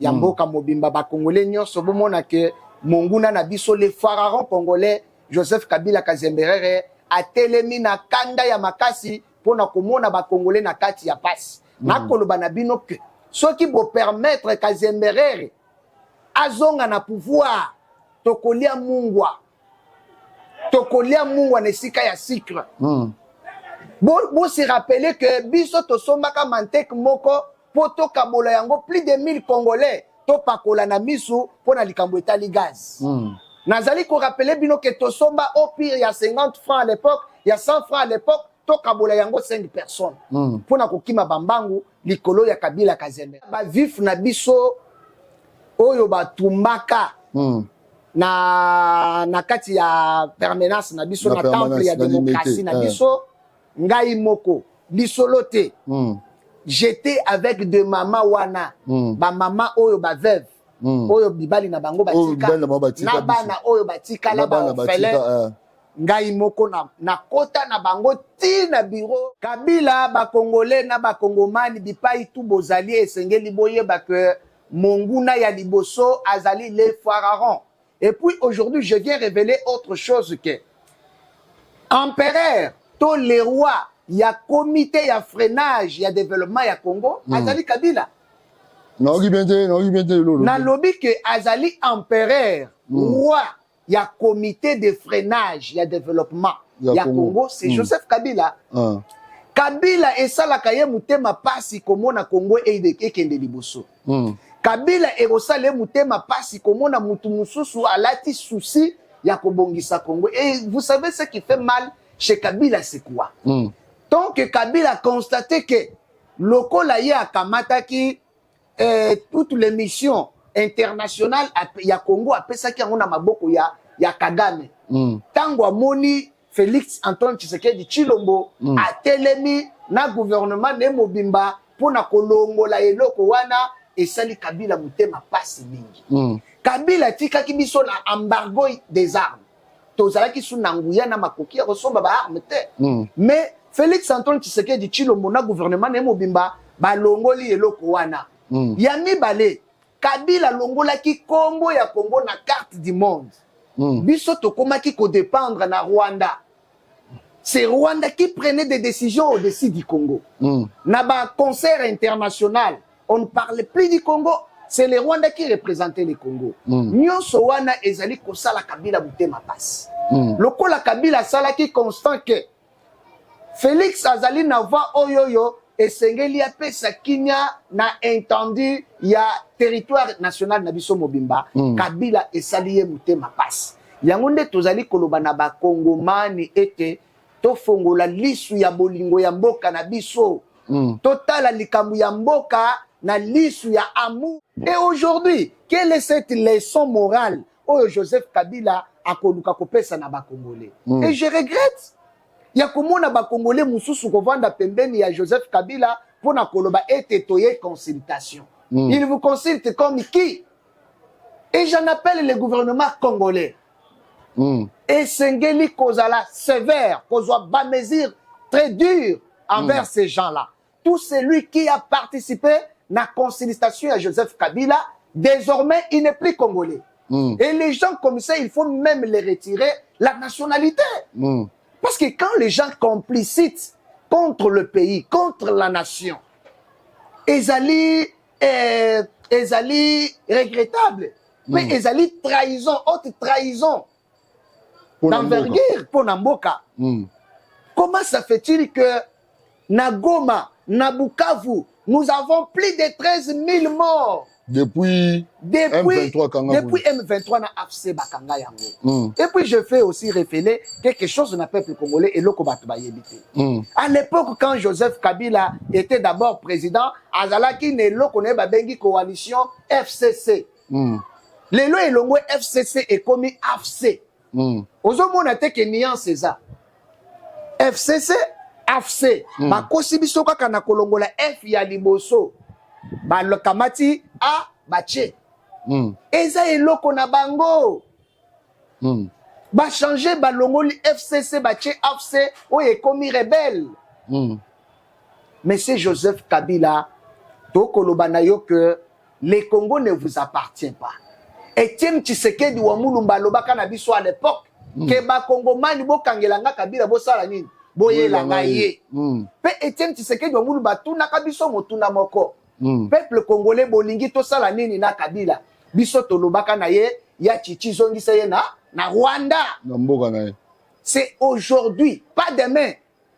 ya mboka mobimba ba congolais nyonso bomona ke monguna na biso le pharaon congolais Joseph Kabila Kazemberere atelemi na kanda ya makasi pona komona ba congolais na kati ya pasi nakoloba na bino ke soki bo permettre Kazemberere azonga na pouvoir tokolia mungwa na esika ya sucre Bon se rappeler que biso to sombaka mantek moko poto kabola yango plus de 1000 congolais to pakola na misu pona likambo etali gaz. Nazali ko rappeler bino que to somba au pire ya 50 francs à l'époque, ya 100 francs à l'époque to kabola yango 5 personnes. Pona kokima bambangu likolo ya Kabila Kazembe. Ba vif na biso oyo batumbaka na kati ya permanence na biso na temple ya démocratie na biso. Ngai moko lisolote j'étais avec deux mamans wana ba mama oyo ba veuve oyo bibali na bango batika na bana oyo batika la ba fele ngai moko na kota na bango ti na bureau Kabila ba congolais na ba kongomani bipai tout bozali esengeli boyeba que monguna ya liboso azali les pharaons. Et puis aujourd'hui je viens révéler autre chose que empereur tous les rois, il y a comité, il y a freinage, il y a développement, il y a Congo, Azali Kabila. Non, lobby que Azali empereur, roi, il y a comité de freinage, il y a développement, il y a Congo, c'est Joseph Kabila. Kabila et ça la kaye mutema pasi komo na Congo et kende liboso. Kabila et rosale mutema pasi komo na mutu mususu alati souci ya kobongisa Congo. Et vous savez ce qui fait mal chez Kabila, c'est quoi? Donc, Kabila a constaté que lokola ya kamata ki toutes les missions internationales ya Congo a pesa ki ngona maboko ya Kagame. Tango amoni Félix Antoine Tshisekedi Tshilombo a telemi na gouvernement ne mobimba pona kolongola eloko wana esali Kabila mutema pasi mingi. Kabila tika ki biso na embargo des armes. Tozalaki sous nanguya na makoki ya kosomba ba arme te. Mais Félix Antoine Tshisekedi Tshilombo na gouvernement ne mobimba ba longoli eloko wana. Ya mibale Kabila longola ki kombo ya Congo na carte du monde. Biso tokomaki ko dépendre na Rwanda. C'est Rwanda qui prenait des décisions au-dessus du Congo. Na ba concert international, on ne parlait plus du Congo. C'est les Rwandais qui représentaient le Congo. Nyonso wana ezali kosala Kabila mutema passe. Lokola Kabila sala ki constant que Félix azali na voix oyoyo esengeli apesa kinya na entendu ya territoire national na biso mobimba. Kabila esali ye mutema passe. Yango nde tozali koloba na ba Kongomani ete to fongola lisu ya bolingo ya mboka na biso. Totala likambu ya mboka na lisu ya amour. Et aujourd'hui, quelle est cette leçon morale où Joseph Kabila a koluka kopesa na ba Congolais? Et je regrette. Ya komona ba Congolais mususu kovanda pembeni ya Joseph Kabila pour na koloba ete toye consultation. Il vous consulte comme qui? Et j'en appelle le gouvernement congolais. Et sengeli kozala sévère, kozwa ba mesure très dure envers ces gens-là. Tout celui qui a participé na consultation à Joseph Kabila, désormais, il n'est plus congolais. Et les gens comme ça, il faut même les retirer la nationalité. Parce que quand les gens complicitent contre le pays, contre la nation, ezali regrettable. Mais ezali trahison, haute trahison d'envergure pour Namboka. Comment ça fait-il que na Goma, na Bukavu, nous avons plus de 13 000 morts. Depuis M23 na AFC Bakanga yango. Et puis je fais aussi révéler quelque chose dans le peuple congolais et loko batu bayebite. À l'époque quand Joseph Kabila était d'abord président, azalaki ne loko ne babengi coalition FCC. Lelo elongo FCC est comme AFC. Ozomona te ke nuance ça. FCC AFC bakosi biso kaka na kolongola F ya liboso ba lokamati a bache eza eloko na bango ba changer ba longoli FCC bache AFC o ekomi rebelle. Monsieur Joseph Kabila to koloba na yo que le Congo ne vous appartient pas. Etienne Tshisekedi wa Mulumba lobaka na biso à l'époque que ba Congomani bo kangelanga Kabila bo sala nini boyelanga ye. Pe Etienne Tshisekedi wa Mulumba tuna kabiso motuna moko. Peuple congolais bolingi to sala nini na Kabila. Biso to lobaka na ye ya chichi zongisa ye na Rwanda. Na mboka na ye. C'est aujourd'hui, pas demain.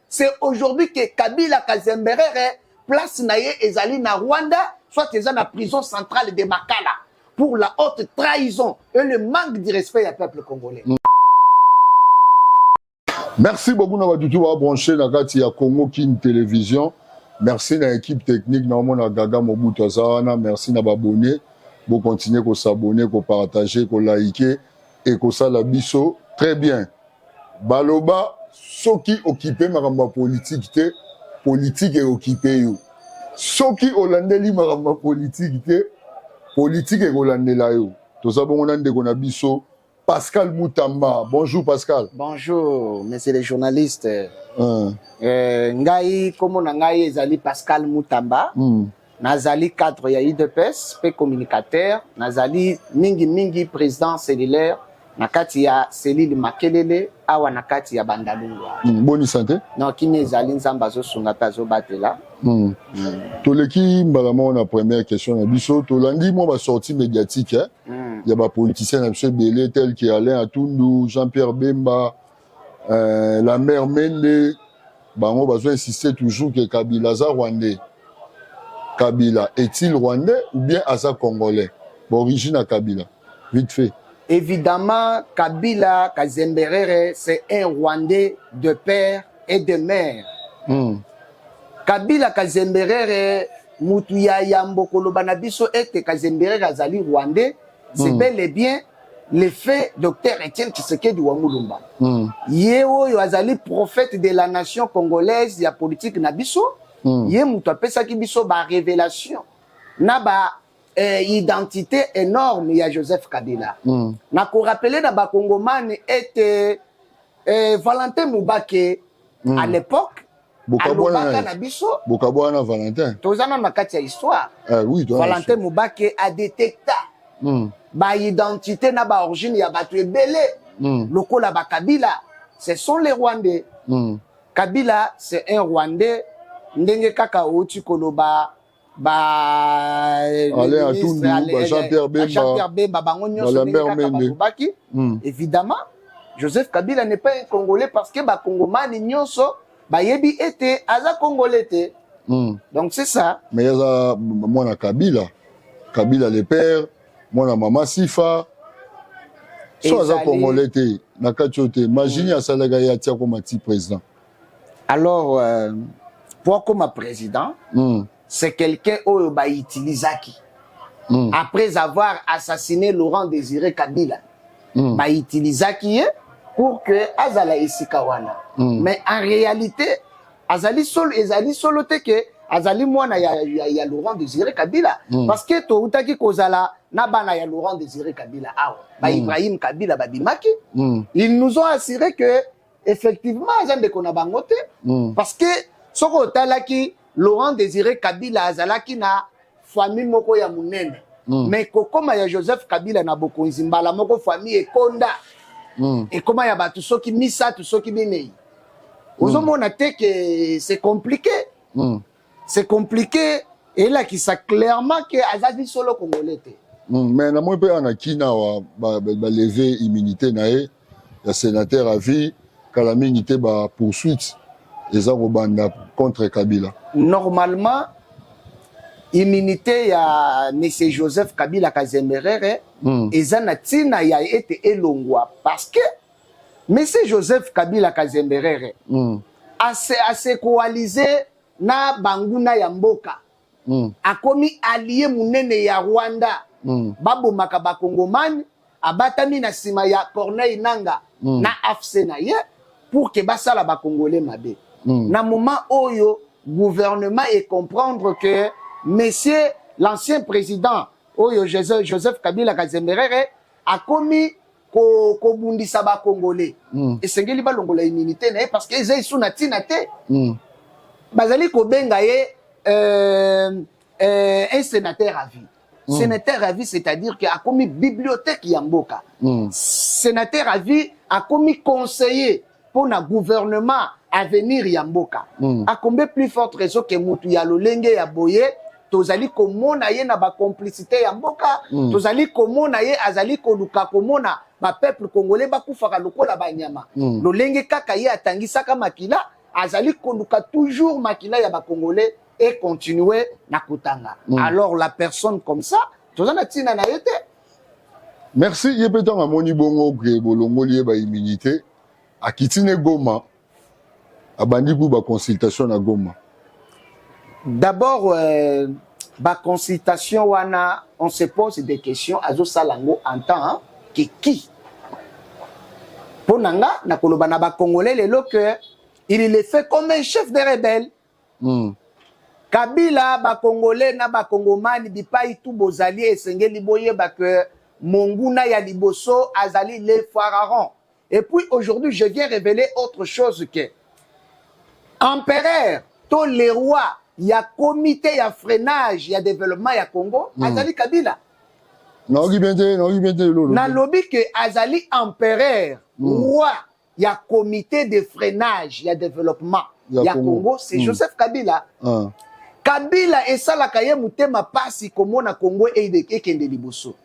C'est aujourd'hui que Kabila Kazemberere place na ye ezali na Rwanda, soit ezali na prison centrale de Makala pour la haute trahison et le manque de respect du peuple congolais. Merci beaucoup na batutu ba branché na kati ya Congo Kin Télévision. Merci na équipe technique na mona Gaga Mobutu Azana, merci na abonné. Vous continuez à s'abonner, à partager, à liker et à sala biso très bien. Baloba ceux qui occupent ma politique politique est occupé yo. Ceux qui hollandais li ma politique est hollandais là yo. Tout ça bon on a ndeko biso Pascal Moutamba. Bonjour Pascal. Bonjour messieurs les journalistes. Ngai comme on ngai ezali Pascal Moutamba. Nazali cadre ya IDPS, pe communicateur, nazali mingi président cellulaire nakati ya Cellule Makelele awa nakati ya Bandalungwa. Bonne santé. Non kimi ezali nzamba zo sunga pa zo batela. Toleki mbalama na première question na biso tolandi mo ba sortie médiatique il y a ba politiciens na biso belé tel que Alain Atundu, Jean-Pierre Bemba, la mère Mende, bango bazo insister toujours que Kabila za rwandais. Kabila est-il rwandais ou bien asa congolais? Origine à Kabila. Vite fait. Évidemment, Kabila Kazemberere, c'est un Rwandais de père et de mère. Kabila Kazemberere, Mutuya Yambokolo Banabiso et Kazemberere Azali Rwandais, c'est bel et bien le fait Dr Etienne Tshisekedi wa Mulumba. Yeo Azali prophète de la nation congolaise, ya politique Nabiso. Yé mutu apesaki biso ba révélation na ba identité énorme ya Joseph Kabila. Na ko rappeler na ba Congomani était Valentin Mubake à l'époque alobaka na biso Bokabwana Valentin. Tozana na kati ya histoire. Oui, Valentin Mubake a détecté ba identité na ba origine ya batu ebele. Lokola ba Kabila, ce sont les Rwandais. Kabila c'est un Rwandais. Ndenge kaka oti koloba ba Alain Atundu, Jean-Pierre Bemba bango nyonso ndenge kaka bakobaki. Évidemment, Joseph Kabila n'est pas un Congolais parce que ba Congomani nyonso ba yebi ete aza Congolais te. Donc c'est ça. Mais yaza mwana Kabila le père, mwana mama Sifa. So aza Congolais te na katiote. Imagine asalaga ya tia comme petit président. Alors pour comme président, c'est quelqu'un qui utilisaki. Après avoir assassiné Laurent Désiré Kabila, ba utilisaki pour que Azala Isikawana. Mais en réalité, Azali solo te que Azali mwana ya Laurent Désiré Kabila. Parce que to utaki kozala na bana ya Laurent Désiré Kabila awa. Ba Ibrahim Kabila babimaki. Ils nous ont assuré que effectivement Azande kona bangote parce que soko talaki Laurent Désiré Kabila azalaki na famille moko ya munene. Mais kokoma ya Joseph Kabila na bokonzi mbala moko famille ekonda. Et comment ya batu soki misatu soki binei. Ozomona te que c'est compliqué. C'est compliqué et là qui ça clairement que azali solo congolais te. Mais na moi pe anakina ba lever immunité nae ya sénateur à vie kala minité ba poursuite les arobanda contre Kabila. Normalement, immunité ya M. Joseph Kabila Kazemberere, ezana tina ya été elongwa parce que M. Joseph Kabila Kazemberere a se coalisé na banguna ya mboka. A komi allié munene ya Rwanda. Babo makaba Kongomani abatami na sima ya Corneille Nanga na AFC na ye pour que basala ba Congolais mabe. Na moment oyo gouvernement et comprendre que monsieur l'ancien président oyo Joseph Kabila Kazemberere a commis ko bundisa ba Congolais et sengeli ba longola immunité na parce que ezai suna tina te bazali ko benga ye un sénateur à vie sénateur à vie, c'est-à-dire qu'il a commis bibliothèque Yamboka. Sénateur à vie a commis conseiller pour le gouvernement à venir Yamboka. A combien plus forte raison que Moutou Yalolenge Yaboye, tozali komona ye na ba complicité Yamboka, tozali komona ye azali koluka komona ba peuple congolais ba kufaka lokola ba nyama. Lolenge kaka ye atangisaka makila, azali koluka toujours makila ya ba congolais et continuer na kutanga. Alors la personne comme ça, tozana tina na yete. Merci, ye peton a moni bongo ke bolongo lié ba immunité. A kitine Goma, a bandi pour ba consultation na Goma. D'abord, ba consultation wana, on se pose des questions. Azo salango entend que qui? Pour nanga, na koloba na ba congolais le que il est fait comme un chef de rebelle. Kabila ba congolais na ba congomani bipai tout bozali esengeli boye ba que monguna ya liboso azali les pharaons. Et puis aujourd'hui, je viens révéler autre chose que empereur, tous les rois, il y a comité, il y a freinage, il y a développement, il y a Congo, Azali Kabila. Non, Nalobi que Azali empereur, roi, il y a comité de freinage, il y a développement, il y a Congo, c'est Joseph Kabila. Kabila et ça la kaye mutema pasi komona Congo et kende liboso.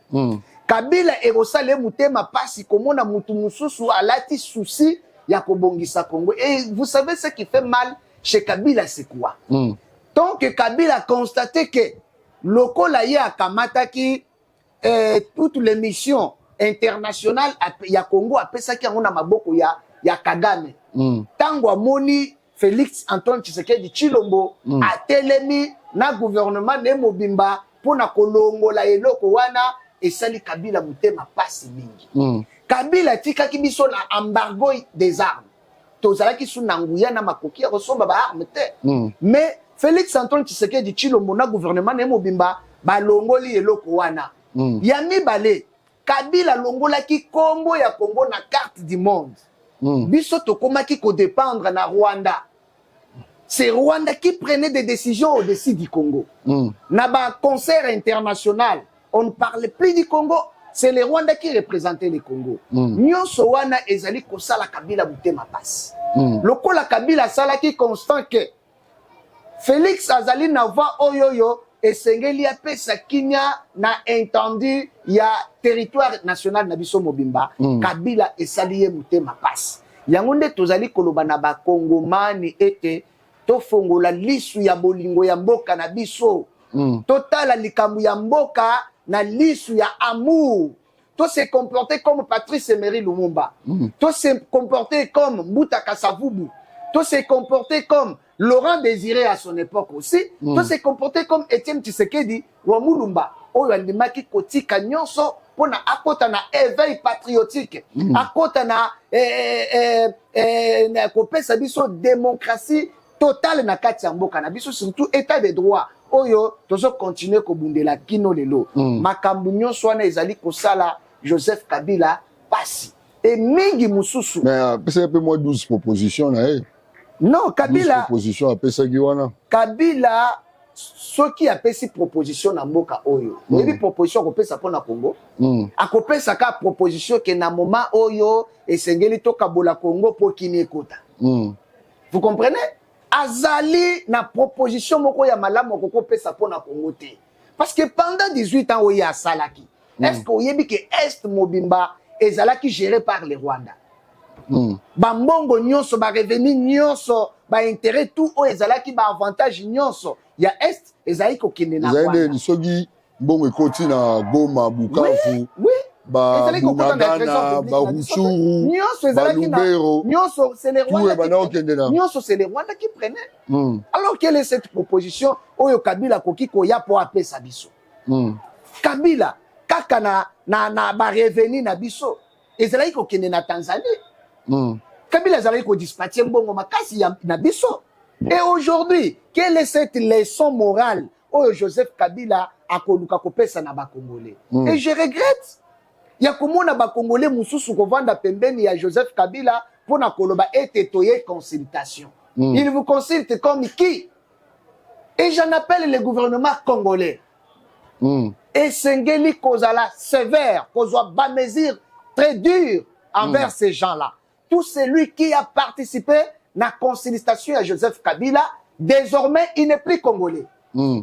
Kabila et Rosale mutema pasi komona mutu mususu alati souci ya kobongisa Congo. Et vous savez ce qui fait mal chez Kabila c'est quoi? Tant que Kabila a constaté que lokola ye akamataki toutes les missions internationales ya Congo apesaki yango na maboko ya Kagame. Tango amoni Félix Antoine Tshisekedi Tshilombo atelemi na gouvernement ne mobimba pona kolongola eloko wana esali Kabila mutema pasi mingi. Kabila tikaki biso na embargo des armes. Tozalaki su nanguya na makoki ya kosomba ba arme te. Mais Félix Antoine Tshisekedi Tshilombo na gouvernement ne mobimba balongoli eloko wana. Ya mibale Kabila longolaki kombo ya Congo na carte du monde. Biso tokomaki ko dépendre na Rwanda. C'est Rwanda qui prenait des décisions au-dessus du Congo. Na ba concert international, on ne parlait plus du Congo, c'est les Rwandais qui représentaient le Congo. Nyonso wana ezali kosala Kabila mutema passe. Lokola Kabila salaki constant que Félix azali na voix oyoyo esengeli apesa kinya na entendu ya territoire national na biso mobimba. Kabila esali ye mutema passe. Yango nde tozali koloba na ba Kongomani ete tofongola lisu ya bolingo ya mboka na biso. Totala likambu ya mboka na lisu ya amour. To se comporter comme Patrice Emery Lumumba. To se comporter comme Mbuta Kasavubu. To se comporter comme Laurent Désiré à son époque aussi. To se comporter comme Étienne Tshisekedi wa Mulumba. Oyo andimaki kotika nyonso pona akota na éveil patriotique. Akota na kopesa biso démocratie totale na kati ya mboka na biso, surtout état de droit. Oyo tozo continuer ko bundela kino lelo. Makambu nyonso wana ezali kosala Joseph Kabila pasi. Et mingi mususu. Mais c'est un peu moins 12 propositions là. Non, Kabila. 12 propositions après ça Giwana. Kabila ceux qui appellent proposition na mboka oyo. Yebi proposition ko pesa pona Congo. Akopesa ka proposition ke na moment oyo esengeli to kabola Congo po kini ekota. Vous comprenez? Azali na proposition moko ya malamu ko pesa pona Congo te. Parce que pendant 18 ans oya salaki. Est-ce que oyebi ke Est mobimba ezalaki géré par les Rwandais? Bambongo nyonso ba revenu nyonso ba intérêt tout o ezalaki ba avantage nyonso ya Est ezali ko kende na Rwanda. Ezali soki mbongo ekoti na Goma, Bukavu. Oui. Ba Bunagana, ba Ruchuru, ba Lubero. Nyonso c'est les Rwandais. Nyonso c'est les Rwandais qui prenaient. Alors quelle est cette proposition oyo Kabila koki ko ya po apesa biso? Kabila kaka na ba revenu na biso ezalaki ko kende na Tanzanie. Kabila ezalaki ko dispatcher mbongo makasi na biso. Et aujourd'hui, quelle est cette leçon morale oyo Joseph Kabila akoluka kopesa na ba Congolais? Et je regrette. Ya komona ba Congolais mususu kovanda pembeni ya Joseph Kabila pona koloba ete toye consultation. Il vous consulte comme qui? Et j'en appelle le gouvernement congolais. et sengeli kozala sévère, kozwa ba mesure très dure envers ces gens-là. Tout celui qui a participé à la conciliation à Joseph Kabila, désormais, il n'est plus congolais.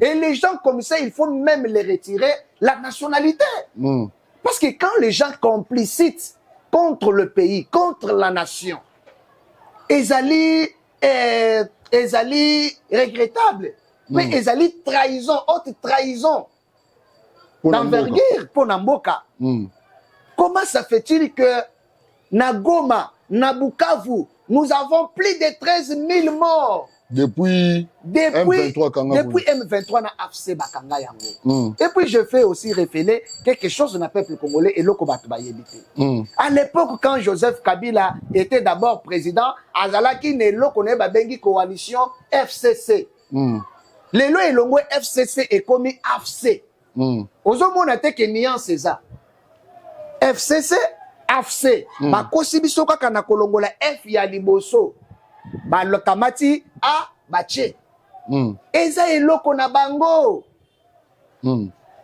Et les gens comme ça, il faut même les retirer la nationalité. Parce que quand les gens complicitent contre le pays, contre la nation, ezali regrettable, mais ezali trahison, haute trahison d'envergure pour Namboka. Comment ça fait-il que na Goma, na Bukavu, nous avons plus de 13 000 morts depuis M23 na AFC Bakanga yango. Et puis je fais aussi révéler quelque chose de peuple congolais et loko batu bayebite. À l'époque quand Joseph Kabila était d'abord président, azalaki ne loko ne babengi coalition FCC. Lelo elongo FCC et komi AFC. Ozomona te ke nuance eza. FCC AFC bakosi biso kaka na kolongola F ya liboso balokamati a bache eza eloko na bango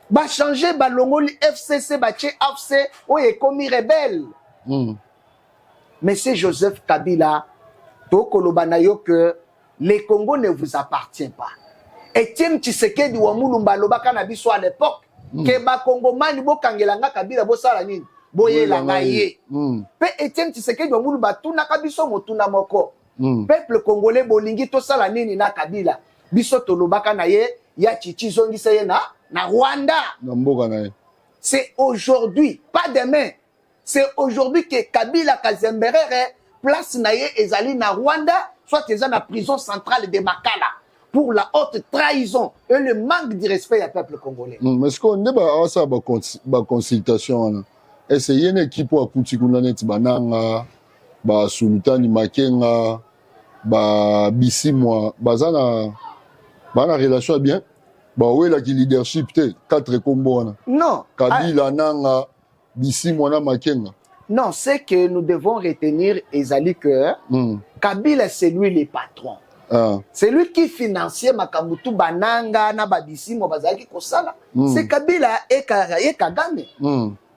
ba changer balongoli FCC bache AFC oyo ekomi rebelle. Monsieur Joseph Kabila tokoloba na yo que le Congo ne vous appartient pas. Etienne Tshisekedi wa Mulumba lobaka na biso à l'époque ke ba Kongomani bokangelanga Kabila bosala nini boyelanga ye. Pe Etienne Tshisekedi wa Mulumba tunaka biso motuna moko. Peuple congolais bolingi tosala nini na Kabila biso tolobaka na ye ya chichi zongisa ye na Rwanda. C'est aujourd'hui, pas demain. C'est aujourd'hui que Kabila Kazemberere place na ye ezali na Rwanda, soit eza na prison centrale de Makala pour la haute trahison et le manque de respect au peuple congolais. Mais ce qu'on dit ça ba consultation essayer une équipe pour akutikuna net bananga ba Sultani Makenga ba Bisimwa bazana bana relation bien ba wela ki leadership te 4 kombo non Kabila nanga Bisimwa na Makenga. Non, c'est que nous devons retenir Ezali que Kabila c'est lui le patron. C'est lui qui finançait Makamutu Bananga na Babisimo bazalaki kosala. C'est Kabila et Kagame.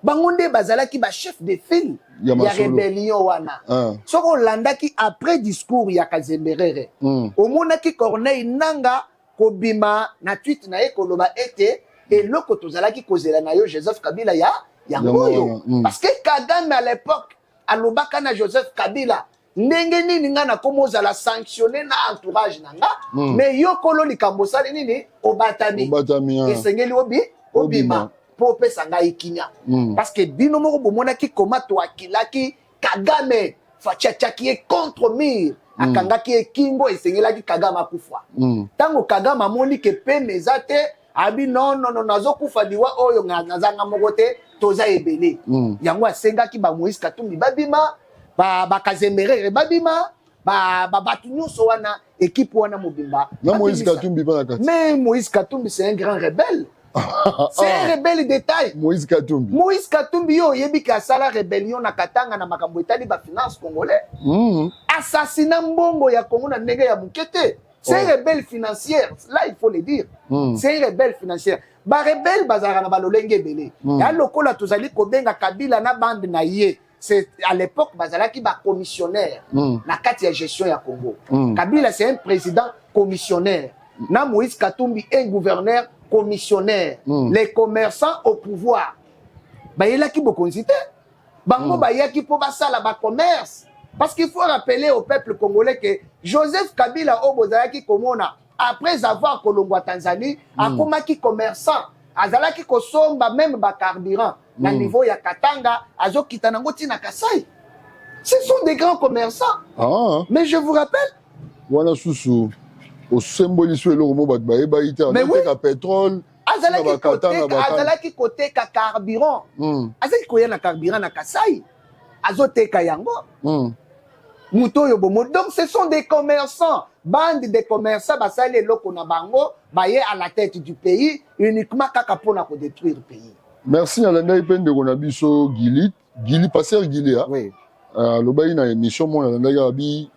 Bangonde bazalaki ba chef de file ya rébellion wana. Soko landaki après discours ya Kazemberere. Omonaki Corneille Nanga kobima na tweet na ekoloba ete eloko tozalaki kozela na yo Joseph Kabila ya yangoyo. Parce que Kagame à l'époque alobaka na Joseph Kabila ndenge nini nga na komoza la sanctionner na entourage nanga mais yo kolo likambo sali nini obatami esengeli obima po pesa nga ikinya parce que bino moko bomonaki koma to akilaki Kagame fachacha qui contre mur akangaki ekingo esengelaki Kagame akufa tango Kagame amoni ke pe mezate abi non nazokufa liwa oyo ngazanga moko te toza ebele yango asengaki ba Moïse Katumbi babima ba Kazemberere babima ba batu nyonso wana équipe wana mobimba na Moïse Katumbi pas la mais Moïse Katumbi c'est un grand rebelle. C'est un rebelle de taille. Moïse Katumbi yo yebika sala rébellion na Katanga na makambo etali ba finance congolais. Assassinat mbongo ya Congo na ndenge ya mukete. C'est un rebelle financière, là il faut le dire. C'est un rebelle financière. Ba rebelle bazara na balolenge belé. Ya lokola tozali kobenga Kabila na bande na ye. C'est à l'époque bazalaki ba commissionnaire na kati ya gestion ya Congo. Kabila c'est un président commissionnaire. Na Moïse Katumbi un gouverneur commissionnaire. Les commerçants au pouvoir. Ba yelaki bokonzité. Bango ba yaki po basala ba commerce. Parce qu'il faut rappeler au peuple congolais que Joseph Kabila Obozalaki Komona, après avoir kolongwa Tanzanie, a komaki commerçant. Azalaki kosomba même ba carburant. Na niveau ya Katanga, azo kitanango tina Kasai. Ce sont des grands commerçants. Mais je vous rappelle. Wana susu. Au symbolisme le romo bat ba ita. Mais oui. Pétrole. Azalaki côté ka carburant. Azalaki koya na carburant na Kasai. Azo teka yango. Donc ce sont des commerçants, bande de commerçants, basali loko na bango, baye à la tête du pays, uniquement kaka pona ko détruire le pays. Merci à l'anda ipende konabiso Gili passer Gili a. Oui. Le bayi na émission mon l'anda yabi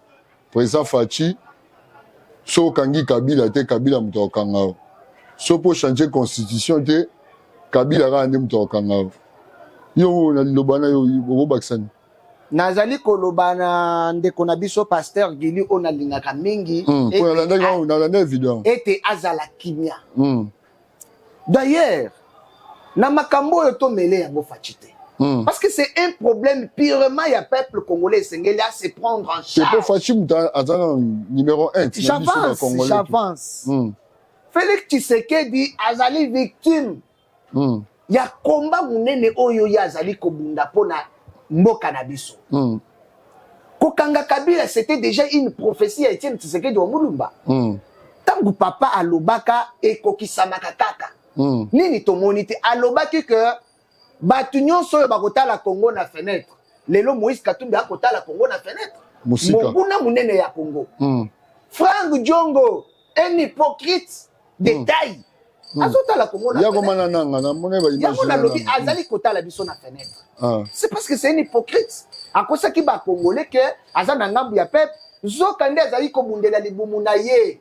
président Fachi so kangi Kabila te Kabila mutokanga. So pour changer constitution te Kabila rande mtokanga. Yo na lobana yo bakisani. Nazali kolobana ndeko na biso pasteur Gili ona lingaka mingi ete azala kimia. D'ailleurs, na makambo yo to mele yango fachite. Parce que c'est un problème purement il y a peuple congolais sengeli à se prendre en charge. C'est pas facile numéro 1. J'avance. Félix Tshisekedi azali victime. Ya komba munene oyo ya azali kobunda pona mboka na biso. Kokanga Kabila c'était déjà une prophétie à Etienne Tshisekedi wa Mulumba. Tangu papa alobaka ekokisamaka kaka. Nini tomoni te alobaki que batu nyonso oyo bakotala Congo na fenêtre. Lelo Moïse Katumbi akotala Congo na fenêtre. Monguna munene ya Congo. Frank Diongo, un hypocrite de taille. Azotala Congo na fenêtre. Yango na lobi azali kotala biso na fenêtre. C'est parce que c'est un hypocrite. Akosa ki ba Congolais que azana ngambu ya peuple zokande azali kobundela libumu na ye.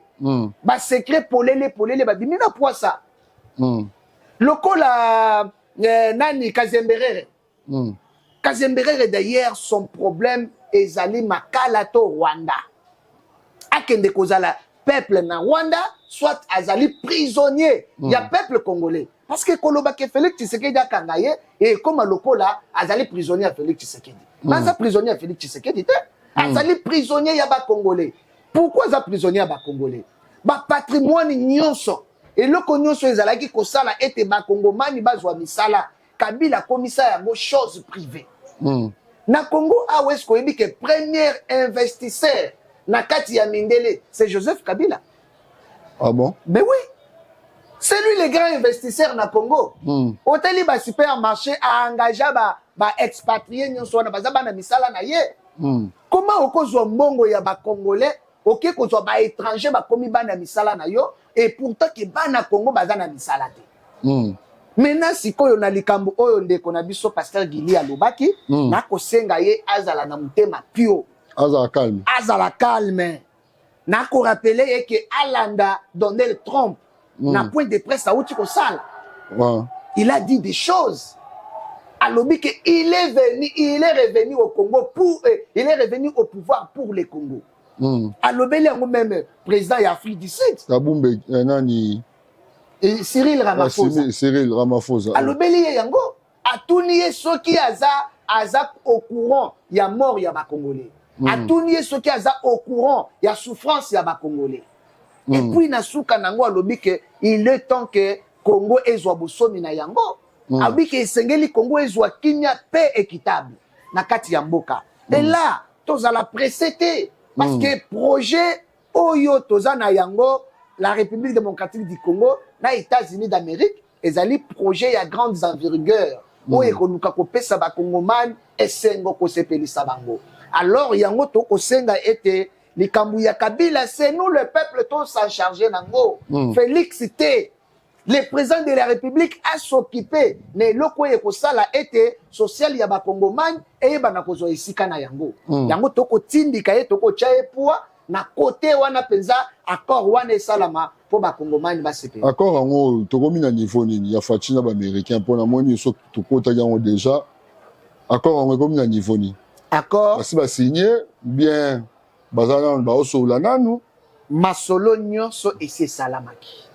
Ba secret polele ba bimina poisa. Lokola nani Kazemberere. Kazemberere d'ailleurs son problème ezali makala to Rwanda. Akende kozala peuple na Rwanda soit azali prisonnier ya peuple congolais. Parce que koloba ke Félix Tshisekedi akangaye et comme lokola azali prisonnier à Félix Tshisekedi. Baza prisonnier à Félix Tshisekedi te. Azali prisonnier ya ba congolais. Pourquoi za prisonnier ya ba congolais? Ba patrimoine nyonso et loko nyonso ezalaki kosala ete ba kongomani bazwa misala. Kabila komisa yango chose privée. Na Congo awes ko yebi ke premier investisseur na kati ya Mindele c'est Joseph Kabila. Ah bon? Mais oui. C'est lui le grand investisseur na Congo. Hôtel ba supermarché a engagé ba expatriés nyonso na bazaba na misala na ye. Comment okozwa mbongo ya ba congolais, OK kozwa ba étranger ba komi ba na misala na yo et pourtant ke ba na Congo baza na misala te. Maintenant sikoyo na likambo oyo ndeko na biso pasteur Gili alobaki na kosenga ye azala na mutema pio. Azala calme. Na ko rappeler que Alanda Donald Trump na point de presse à Outiko Sal. Il a dit des choses. Alobi que il est revenu au Congo il est revenu au pouvoir pour le Congo. Alobi même président d'Afrique du Sud. Kabumbe nani Cyril Ramaphosa. Alobi yango atuni soki aza au courant ya mort ya ba Congolais. Atuni soki aza au courant ya souffrance ya ba Congolais. Et puis nasuka nango alobi que il est temps que Congo ezwa bosomi na yango. Alobi que esengeli Congo ezwa kimia paix équitable na kati ya mboka. Et là tozala précédé parce que projet oyo tozana yango la République démocratique du Congo na États-Unis d'Amérique ezali projet ya grandes envergures oyo ekonuka kopesa ba Congoman esengo kosepelisa bango. Alors yango to kosenga ete likambu ya Kabila, c'est nous le peuple tous s'en charger nango. Félix T, le président de la République a s'occupé ne loko ye kosala ete social ya ba Congoman et ba na kozo esika na yango. Yango toko tindika ye toko chae poa na côté wana penza accord wana salama pour ba Congoman ba sepe. Accord yango toko mina niveau nini ya fatina ba américain pour na moni so toko ta yango déjà. Accord yango comme na niveau ni. Accord. Parce ba signé bien bazana ba osola nanu masolo nyonso ese salamaki.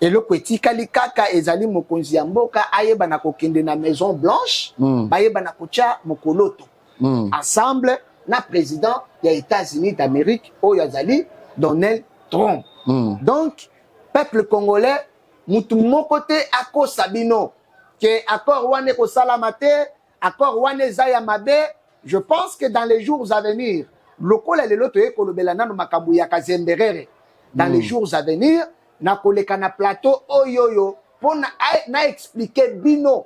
Et le petit kalikaka ezali mokonzi ya mboka ayeba na kokende na Maison Blanche, bayeba na kocha mokoloto. Ensemble na président des États-Unis d'Amérique oyo azali Donald Trump. Donc peuple congolais mutu moko te ako sabino que accord wane ko salamate, accord wane zaya mabe, je pense que dans les jours à venir lokola lelo to ekolobela nanu makambu ya Kazemberere dans les jours à venir na koleka na plateau oyoyo pona na expliquer bino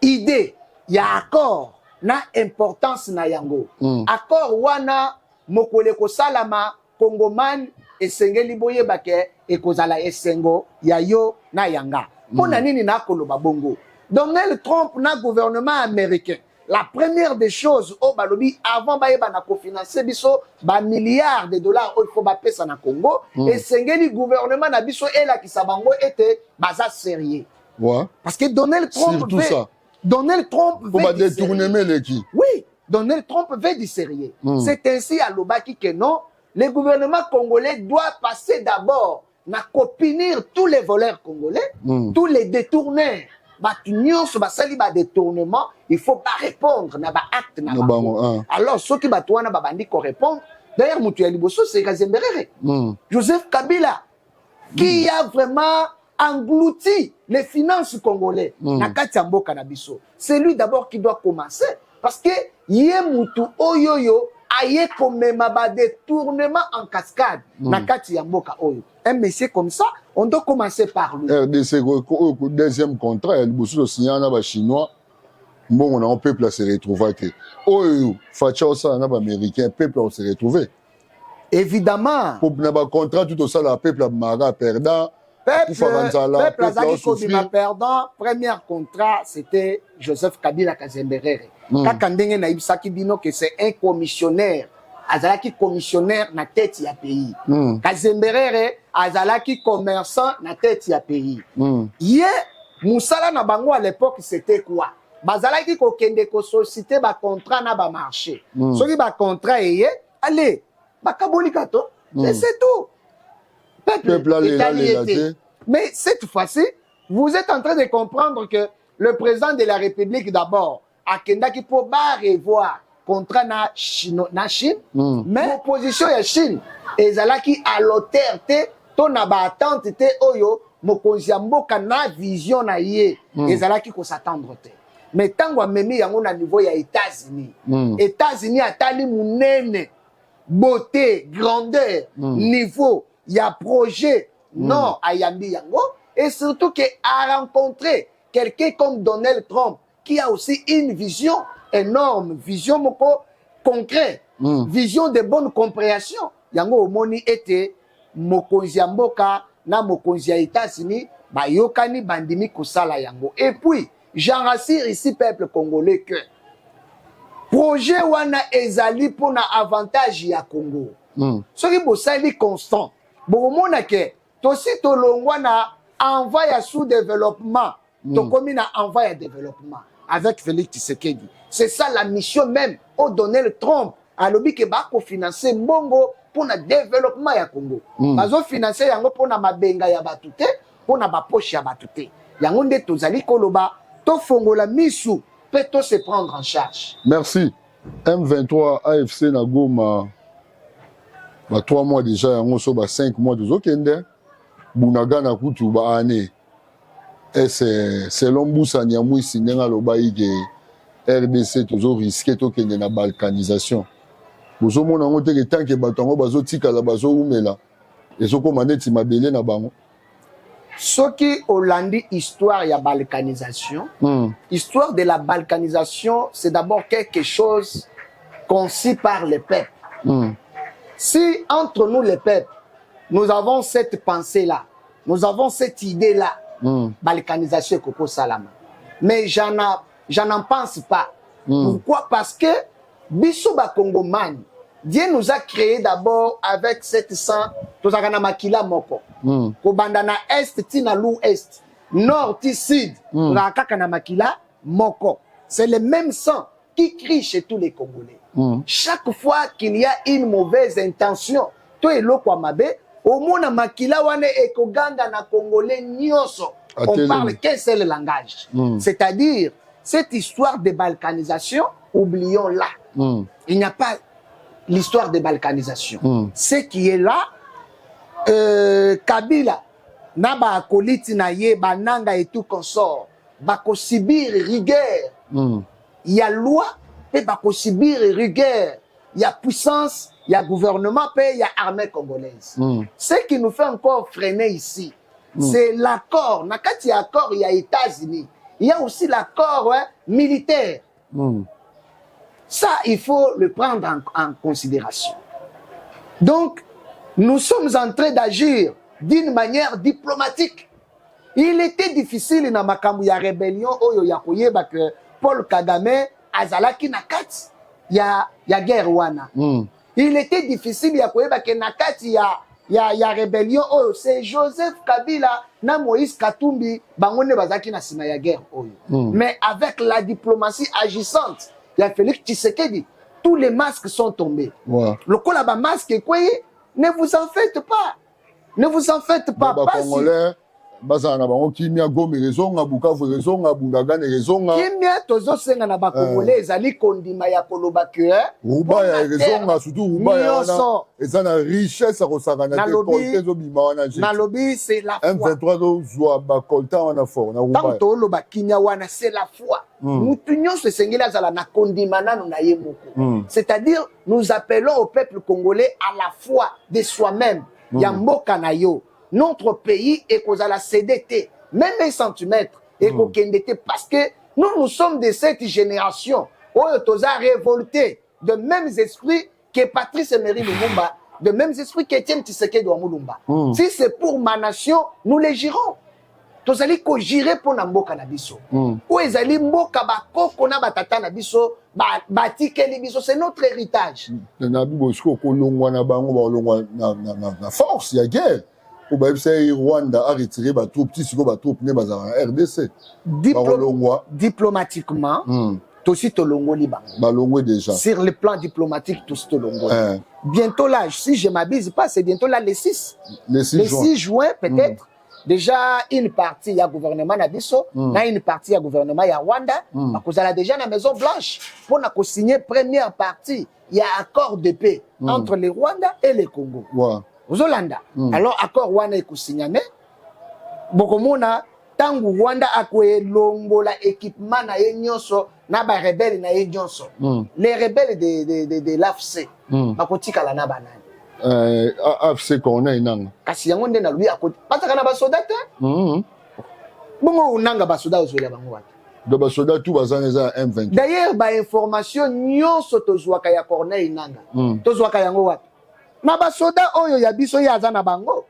idée ya accord na importance na yango accord wana mokole ko salama Congoman esengeli boyeba ke ekozala esengo ya yo na yanga pona nini na koloba bongo. Donald Trump na gouvernement américain la première des choses au balobi avant baeba na cofinancer biso ba milliards de dollars il faut ba pesa na Congo et sengeli gouvernement na biso et la kisabango était baza sérieux Ouais. Parce que Donald Trump surtout ça. Donald Trump veut va détourner les qui. Oui, Donald Trump veut du sérieux. C'est ainsi à Lobaki que non, le gouvernement congolais doit passer d'abord à copinir tous les voleurs congolais, tous les détourneurs. Détournement, il faut pas répondre à acte. Alors, ceux qui répondre, d'ailleurs, c'est Kazemberere. Joseph Kabila, qui a vraiment englouti les finances congolaises. C'est lui d'abord qui doit commencer. Parce que Yemutu Oyoyo aye komema ba détournement en cascade. Nakati Yamboka Oyo. Un monsieur comme ça, on doit commencer par lui. RDC, deuxième contrat, il y a signé un Chinois. Bon, on a un peuple à se retrouver. Oyo, Facha ça, un Américain, peuple à se retrouver. Évidemment. Pour un contrat, tout ça, le peuple a Mara perdant. Peuple a perdant. Premier contrat, c'était Joseph Kabila Kazemberere. Kakandenge na ibisaki bino que c'est un commissionnaire. Azalaki commissionnaire na tête ya pays. Kazemberere azalaki commerçant na tête ya pays. Yé Moussala na bango à l'époque c'était quoi? Bazalaki ko kende ko société ba contrat na ba marché. Soki ba contrat yé, allez, ba kaboli kato, c'est tout. Peuple mais cette fois-ci, vous êtes en train de comprendre que le président de la République d'abord a kendaki pour revoir contrat na Chine, mais l'opposition ya Chine ezalaki à l'auteur te to na ba attente te oyo mokonzi ya mboka na vision na ye ezalaki ko s'attendre te. Mais tango amemi yango na niveau ya États-Unis. États-Unis atali munene beauté, grandeur, niveau, il y a projet, non, à Yambi Yango, et surtout qu'il a rencontré quelqu'un comme Donald Trump, qui a aussi une vision énorme, vision concrète, vision de bonne compréhension. Yango Omoni était Mokonzi Mboka, na Mokonzi États-Unis, ba yokani bandimi kusala yango. Et puis, j'en rassure ici, peuple congolais, que projet wana ezali pour na avantage ya Congo. Soki bosali constant. Bomona ke tosi tolongwa na envoi ya sous-développement. Tokomi na envoi ya développement avec Félix Tshisekedi. C'est ça la mission même au Donald Trump. Alobi ke bako financer mbongo pour na développement ya Congo. Bazo financer yango pour na mabenga ya batute, pour na ba poche ya batute. Yango nde tozali koloba to fongola misu. Peut-on se prendre en charge? Merci. M23 AFC na Goma. 3 mois déjà, on so 5 mois de Zokende. Bunaga na kutu ba année. Et c'est l'ombousa nyamui sinenga lobaï que RDC toujours risqué to kende na balkanisation. Bozo mona ngote ke tant que batongo bazo tika la bazo umela. Et soko maneti mabele na bango. Ce qui Hollandi histoire ya balkanisation, histoire de la balkanisation, c'est d'abord quelque chose conçu par les peuples. Si entre nous les peuples, nous avons cette pensée-là, nous avons cette idée-là, balkanisation Koko Salama. Mais j'en pense pas. Pourquoi? Parce que Bissouba Congoman, Dieu nous a créé d'abord avec cette sang, Tozakana Makila Moko. Kobandana Est, Tina Lou Est, Nord, Ti Sud, Rakakana Makila Moko. C'est le même sang qui crie chez tous les Congolais. Chaque fois qu'il y a une mauvaise intention, to eloko mabe, au mona makila wane ekoganda na Congolais nyoso. On parle qu'un seul langage. C'est-à-dire, cette histoire de balkanisation, oublions-la. Il n'y a pas l'histoire de balkanisation. Ce qui est là, Kabila, Naba Akoliti Naye, Bananga et tout consort, Bako subir rigueur. Il y a loi, et Bako subir rigueur. Il y a puissance, il y a gouvernement, et il y a armée congolaise. Ce qui nous fait encore freiner ici, c'est l'accord. Nakati accord, il y a États-Unis. Il y a aussi l'accord militaire. Ça, il faut le prendre en considération. Donc, nous sommes en train d'agir d'une manière diplomatique. Il était difficile dans makambu ya rébellion oyo ya koyeba que Paul Kagame azalaki nakati ya guerre wana. Il était difficile ya koyeba que nakati ya ya rébellion oyo c'est Joseph Kabila na Moïse Katumbi bangone bazaki na sima ya guerre oyo. Mais avec la diplomatie agissante ya Félix Tshisekedi, tous les masques sont tombés. Le kola ba masque quoi, ne vous en faites pas. Ne vous en faites pas. Congolais bazana bango kimia Goma rezonga Bukavu rezonga Bundagane rezonga kimia tozo senga na ba Congolais ezali kondima ya koloba que Ruba ya rezonga surtout Ruba ya wana ezana richesse akosaka na déporté zo bima wana na lobby c'est la foi M23 zo zwa ba kolta wana fort na Ruba tant toloba kimia wana c'est la foi mutu nyonso esengeli azala na kondima nano na ye moko c'est-à-dire nous appelons au peuple congolais à la foi de soi-même ya mboka na yo. Notre pays est cause à la CDT, même 1 centimètre et qu'au KNDT, parce que nous sommes de cette génération où on a révolté de mêmes esprits que Patrice Emery Lumumba, de mêmes esprits qu'Étienne Tshisekedi Lumumba. Si c'est pour ma nation, nous les girons. Tous allez ko girer pour Namboka Nabiso. Ou ils allez mboka bakoko na batata Nabiso, batikeli biso, c'est notre héritage. Nabi bosko ko longwa na bango ba longwa na force ya guerre. Ou bien c'est Rwanda a retiré ba troupes, si ko ba troupes ne bazana RDC. Diplomatiquement, aussi Tolongo Liban. Balongo déjà. Sur le plan diplomatique, tout Tolongo. Bientôt là, si je m'abuse pas, c'est bientôt là le 6. Le 6 juin peut-être. Déjà une partie il y a gouvernement Nabiso, une partie il y a gouvernement il y a Rwanda. Parce que déjà la Maison Blanche pour na signer première partie, il y a accord de paix entre les Rwanda et les Congo. Zolanda. Alors accord Rwanda est signé. Bokomona tangu Rwanda akwe longola équipement na yenyonso na ba rebelle na yenyonso. Les rebelles de l'AFC. Bakotika la na banani. AFC kona inanga. Kasi yango nde na lubi akoti. Pataka na ba soda te? Bongo unanga ba soda ozwela bango wata. Do ba soda tout bazana za M23. D'ailleurs ba information nyonso tozwaka ya Corneille Nanga. Tozwaka yango wata. Na basoda oyo ya biso ya aza na bango.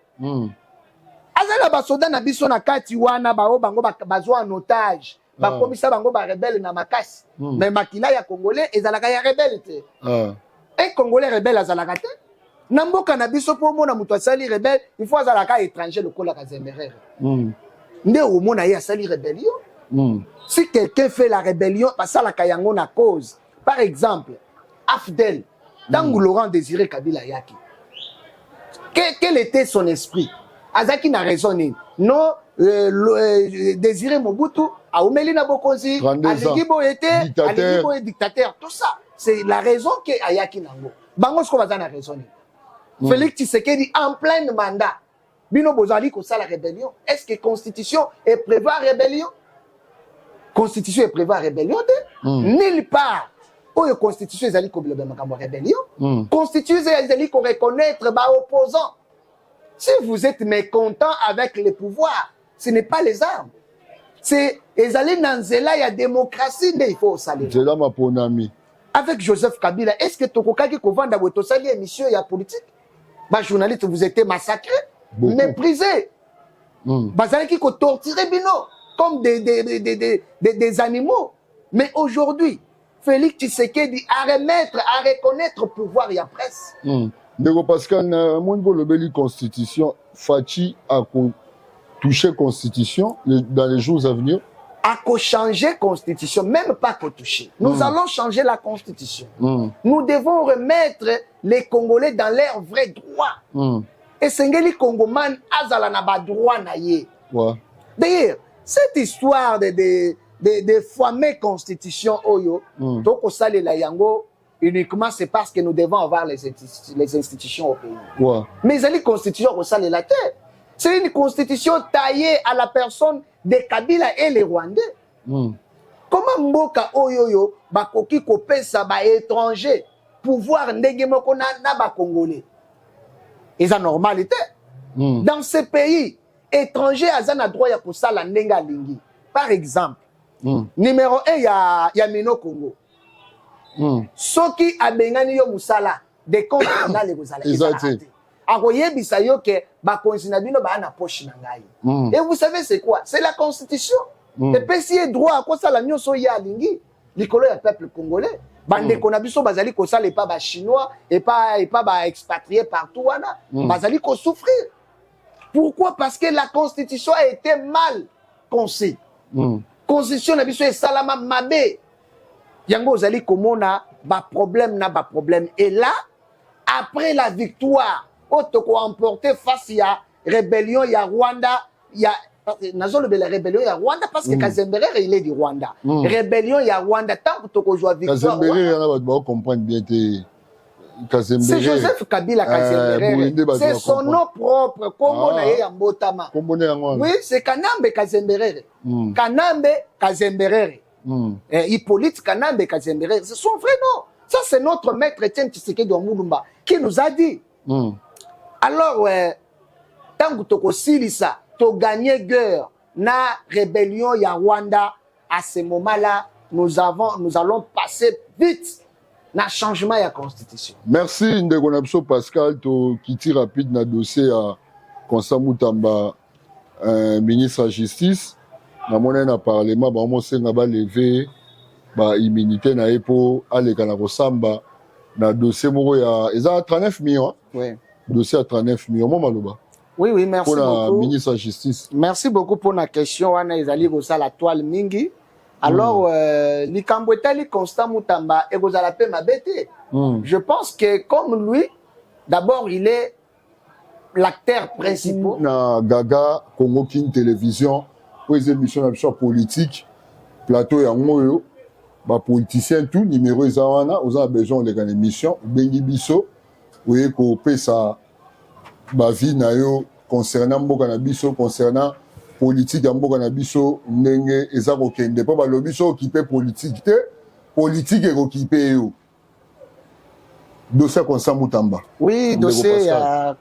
Azala basoda na biso na kati wana bao bango bazwa en otage. Bakomisa bango ba rebelle na makasi. Mais makila ya Congolais ezalaka ya rebelle te. Un Congolais rebelle azalaka te. Na mboka na biso po mona mutu asali rebelle, il faut azalaka étranger lokola Kazemberere. Nde omona ye asali rébellion. Si quelqu'un fait la rébellion, basalaka yango na cause. Par exemple, Afdel Tangu Laurent Désiré Kabila Yaki. Quel était son esprit? Azaki n'a raisonné. Non, Désiré Mobutu, Aoumeli Nabokozi, Aligibo était dictateur. Tout ça, c'est la raison que Ayaki Nango. Bangos Kovazan a raisonné. Félix Tshisekedi en plein mandat. Bino Bozali ko la rébellion. Est-ce que Constitution est prévue à rébellion? Constitution est prévue à rébellion? Nulle part. La Constitution est une rébellion. Constitution est reconnaître les opposants. Si vous êtes mécontent avec le pouvoir, ce n'est pas les armes. C'est la démocratie, il faut saluer. C'est là ma bonne amie. Avec Joseph Kabila, est-ce que tu as une émission politique? Les journalistes, vous êtes massacrés, méprisés. Vous avez torturé comme des animaux. Mais aujourd'hui, Félix Tshisekedi à reconnaître le pouvoir et la presse. Parce que la Constitution, Fachi a touché la Constitution dans les jours à venir. A changer la Constitution, même pas qu'à toucher. Nous allons changer la Constitution. Nous devons remettre les Congolais dans leurs vrais droits. Et Sengeli Congoman azala na ba droit na ye. D'ailleurs, cette histoire de fameuses constitutions oyo, donc au salé la yango, uniquement c'est parce que nous devons avoir les institutions au pays. Mais les constitutions au salé la terre, c'est une constitution taillée à la personne de Kabila et les Rwandais. Comment Mboka oyoyo bakoki kopesa ba étranger pouvoir ndenge moko na ba Congolais? Et ça normalité. Dans ces pays étrangers azana droit ya kosala ndenge alingi. Par exemple, numéro 1 ya Mino Congo. Soki abengani yo musala de compte dans les musala. Akoyebisa yo ke ba konsina bino ba na poche na ngai. Et vous savez c'est quoi? C'est la constitution. Et puis si droit à quoi ça la nyonso ya lingi, likolo ya peuple congolais. bande qu'on a biso bazali ko ça les pas ba chinois et pas ba expatriés partout wana bazali ko souffrir. Pourquoi? Parce que la constitution a été mal conçue. Constitution na biso e salama mabe. Yango ozali komona ba problème. Et là après la victoire otoko emporté face à rébellion ya Rwanda, ya nazo le rébellion ya Rwanda parce que Kazemberere il est du Rwanda. Rébellion ya Rwanda tant que toko joie victoire. Kazemberere on va comprendre bien c'est Joseph Kabila Kazemberere. C'est son nom propre kombo na ye ya mbotama. Oui, c'est Kanambe Kazemberere. Kanambe Kazemberere. Hippolyte Kanambe Kazemberere, c'est son vrai nom. Ça c'est notre maître Etienne Tshisekedi Mulumba qui nous a dit. Alors tant que toko silisa to gagner guerre na rébellion ya Rwanda, à ce moment-là nous allons passer vite na changement ya constitution. Merci ndeko na biso Pascal to kiti rapide na dossier à Constant Mutamba, ministre de la justice na mona na parlement ba mo senga ba lever ba immunité na epo aleka na kosamba na dossier moko ya eza 39 millions. Oui. Dossier à 39 millions mo maloba. Oui, merci pour beaucoup. La ministre de la Justice. Merci beaucoup pour la question. On a la toile mingi. Alors, likambo etali Constant Mutamba et vous allez paix ma bête. Je pense que comme lui, d'abord il est l'acteur principal. Na Gaga Congo King Télévision, pour les émissions politique, plateau ya ngoyo, ba politicien tout numéro ezawana, vous avez besoin de l'émission, bengi biso, oui ko pesa ba vie na yo concernant mboka na biso, concernant politique ya mboka na biso ndenge eza ko kende po ba lobi so occupé politique te politique e occupé yo dossier Constant Mutamba. Oui, dossier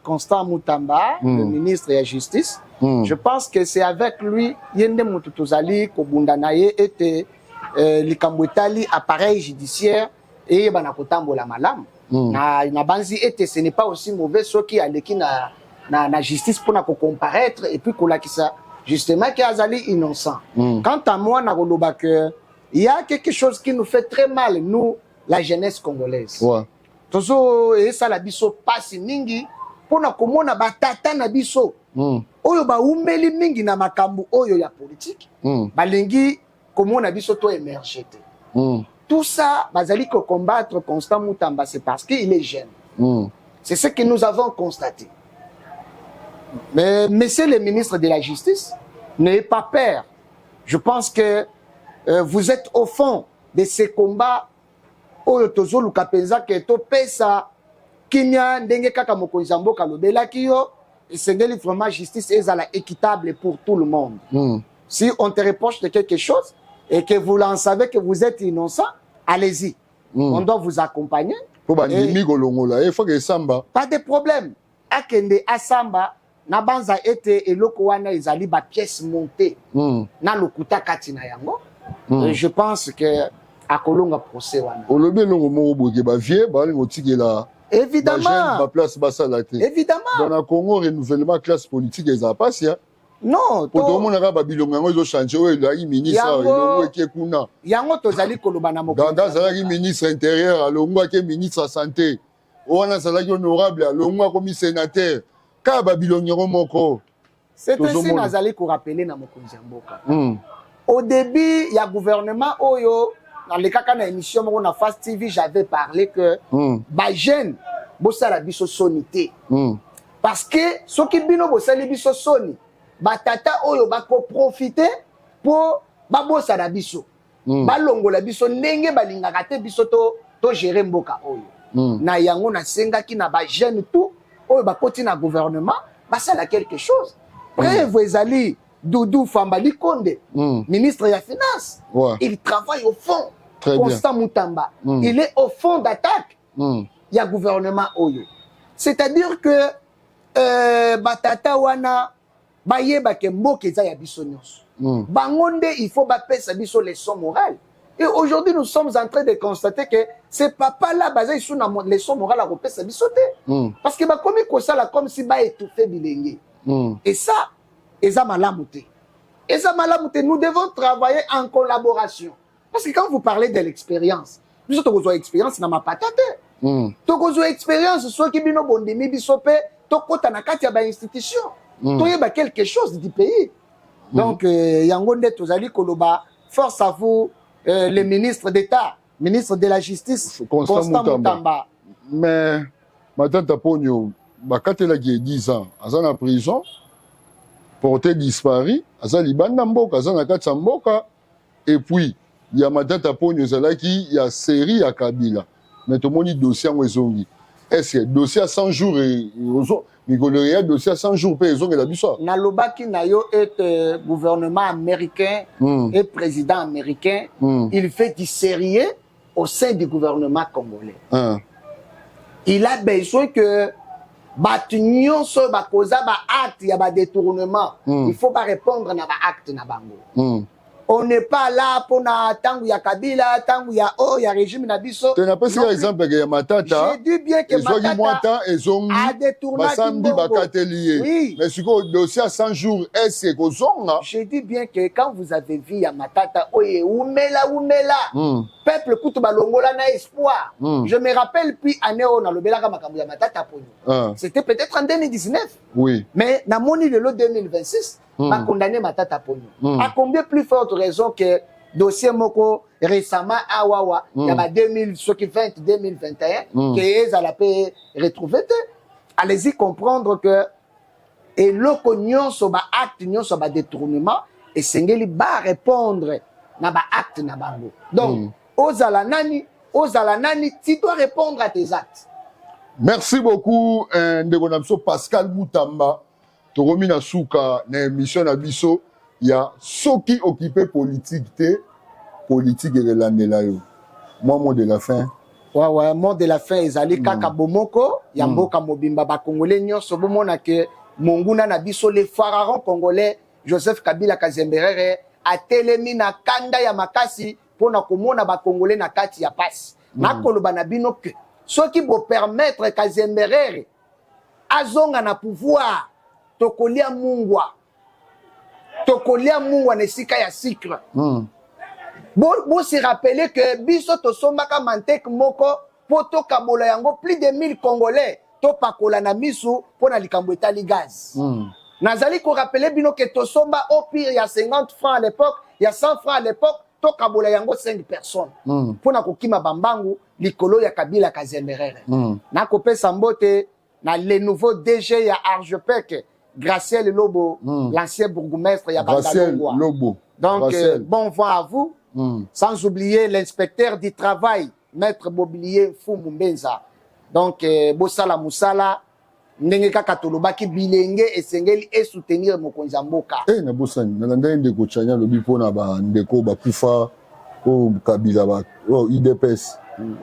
Constant Mutamba, le ministre de la Justice. Je pense que c'est avec lui yende mutu tozali ko bundanaye était likambo etali appareil judiciaire et bana kotambola malamu. Na banzi était ce n'est pas aussi mauvais ce qui a leki na justice pour na comparaître et puis kolakisa justement qui azali innocent. Quant à moi na koloba que il y a quelque chose qui nous fait très mal nous la jeunesse congolaise. Ouais. Tozo et ça la biso passe mingi pour na komona batata na biso. Oyo ba umeli mingi na makambu oyo ya politique. Balingi komona biso to émerger. Tout ça, bazali ko combattre Constant Mutamba, c'est parce qu'il est jeune. C'est ce que nous avons constaté. Mais monsieur le ministre de la Justice, n'ayez pas peur. Je pense que vous êtes au fond de ces combats. Oyo tozo luka penza ke to pesa kinya ndenge kaka mokonzi mboka lobela kiyo esengeli vraiment justice ezala équitable pour tout le monde. Si on te reproche de quelque chose et que vous en savez que vous êtes innocent, allez-y. On doit vous accompagner. Pas de problème. Akende asamba na banza ete eloko wana ezali ba pièce montée na lokuta katina yango. Je pense que akolonga procès wana. Évidemment. Évidemment. Dans le Congo, renouvellement classe politique est passé. Non, pour tout le monde a babilonga ngo changer le ministre qui est kuna. Yango tozali koloba na moko. Ganga zalaki ministre intérieur, alongwa ke ministre santé. Oana zalaki honorable, alongwa comme sénateur. Ka babilonga moko. C'est ainsi nazali ko rappeler na mokonzi mboka. Au début, il y a gouvernement oyo dans les cas na émission moko na Fast TV, j'avais parlé que ba jeune bosala biso sonité. Parce que soki bino bosali biso soni batata oyo bako profiter pour babosa na biso balongola biso ndenge balingaka te biso to gérer mboka oyo na yango na sengaki na ba jeune tout oyo bakoti na gouvernement basala quelque chose. Preuve ezali Doudou Fambali Konde, ministre de la Finance, il travaille au fond. Constant Mutamba, il est au fond d'attaque. Il y a gouvernement oyo. C'est-à-dire que batata wana baye bakembo keza ya biso nyonso. Bangonde il faut bapesa biso leçon morale. Et aujourd'hui nous sommes en train de constater que ces papas là basé sur na leçon morale à repesa biso te. Parce que ba komi ko sala comme si ba étouffé bilenge. Et ça eza malamu te. Eza malamu te, nous devons travailler en collaboration. Parce que quand vous parlez de l'expérience, biso tokozwa expérience na mapata te tokozwa expérience soki bino bondimi biso pe tokota na kati ya bainstitution toyeba quelque chose du pays donc yango nde tozali koloba force à vous le ministre d'État ministre de la justice Constant Mutamba. Mais Matata Ponyo bakatelaki 10 ans aza na prison porté disparu aza libanda mboka aza na kati ya mboka et puis il y a Matata Ponyo zalaki ya série ya Kabila mais tomoni dossier ngo ezongi est-ce que dossier à 100 jours et Migoloria dossier à 100 jours pe ezongi la biso na lobaki na yo est gouvernement américain et président américain il fait du sérieux au sein du gouvernement congolais il a besoin que batu nyonso bakoza ba acte ya ba détournement il faut pas répondre na ba acte na bango on n'est pas là pour na tangu ya Kabila tangu ya ya régime na biso tu n'as pas si exemple que Matata j'ai dit bien que Matata a détourné basambi bakatelier oui. mais si le dossier à 100 jours est-ce que zonga j'ai dit bien que quand vous avez vu ya Matata oye umela peuple kutu balongola na espoir je me rappelle puis année on a lobelaka makambo ya Matata Ponyo c'était peut-être en 2019 oui mais na moni le 2026 a condamné Matata Ponyo à combien plus forte raison que dossier moko récemment awawa il y a 2020 2021 que ezala pe retrouver allez-y comprendre que et loko nyonso ba acte nyonso ba détournement et sengeli ba répondre na ba acte na bango donc ozala nani tu dois répondre à tes actes. Merci beaucoup ndeko na biso Pascal Mutamba tokomi na suka na émission na biso ya soki occupé politique te politique elandela yo mot de la fin ouais mot de la fin ezali kaka bomoko ya mboka mobimba ba congolais nyonso bomona ke monguna na biso le pharaon congolais Joseph Kabila Kazemberere atelemi na kanda ya makasi pona komona ba congolais na kati ya pasi nakoloba na bino ke soki bo permettre Kazemberere azonga na pouvoir tokolia mungwa na esika ya sikre bo se rappeler que biso tosombaka manteke moko po tokabola yango plus de 1000 congolais topakola na misu pona likambo etali gaz nazali ko rappeler bino que tosomba au pire ya 50 francs à l'époque ya 100 francs à l'époque tokabola yango 5 personnes pona kokima bambangu likolo ya Kabila Kazemberere nakopesa mbote na le nouveau DG ya Arjepec Graciel Lobo l'ancien bourgmestre ya Bandalongwa donc bon vent à vous sans oublier l'inspecteur du travail maître Mobilier Fumu Mbenza donc bosala musala ndenge kaka tolobaki bilenge esengeli et soutenir mokonzi ya mboka na bosani nalanda ndeko chanya lobi pona ba ndeko bakufa o Kabila ba IDPS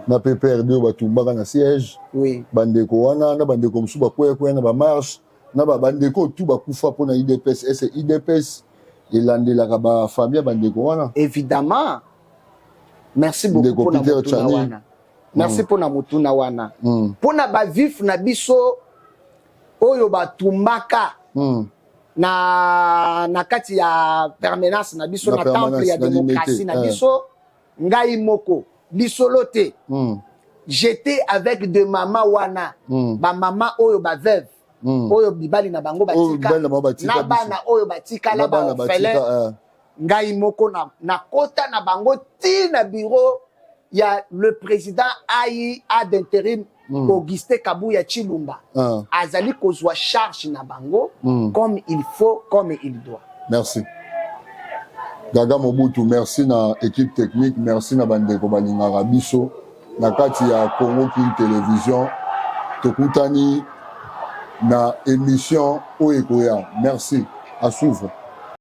na PPRD batumbaka na siège oui bandeko wana na bandeko musu bakwekwe na ba marche na ba bandeko tu bakufa pona IDPS et IDPS elandelaka ba famille bandeko wana évidemment merci beaucoup pour la wana merci pour na mutuna wana pona ba vif na biso oyo batumbaka na kati ya permanence na biso na temple ya démocratie na biso ngai moko lisolo te j'étais avec de mama wana ba mama oyo ba veuve oyo bibali na bango batika na bana oyo batika la ba fele ngai moko na kota na bango ti na bureau ya le président a d'intérim Augustin Kabuya Chilumba azali kozwa charge na bango comme il faut comme il doit. Merci Gaga Mobutu, merci na équipe technique, merci na bandeko balingaka biso na kati ya Congo King Télévision tokutani na émission Oekoya. Merci à souffle.